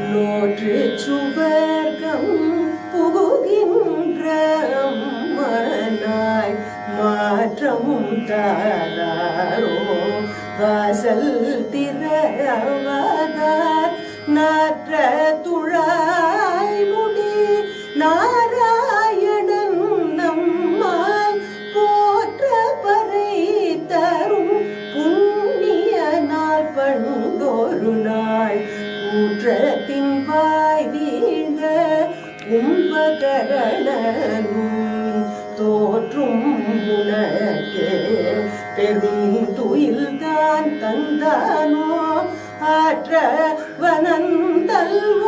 நோற்று சுவர்க்கம் புகுகின்ற அம்மனாய் மாற்றம் தாராரோ வாசல் திறவதார் நாற்ற துழாய் முடி நாராயணன் நம்மால் போற்ற பறை தரும் புண்ணிய நாள் பண்டொரு நாள் கூற்றத்தின் வாய் வீழ்ந்த கும்பகரணனும் தோற்றும் உனக்கே பெரும் துயில்தான் தந்தானோ ஆற்ற வனந்தல்வோ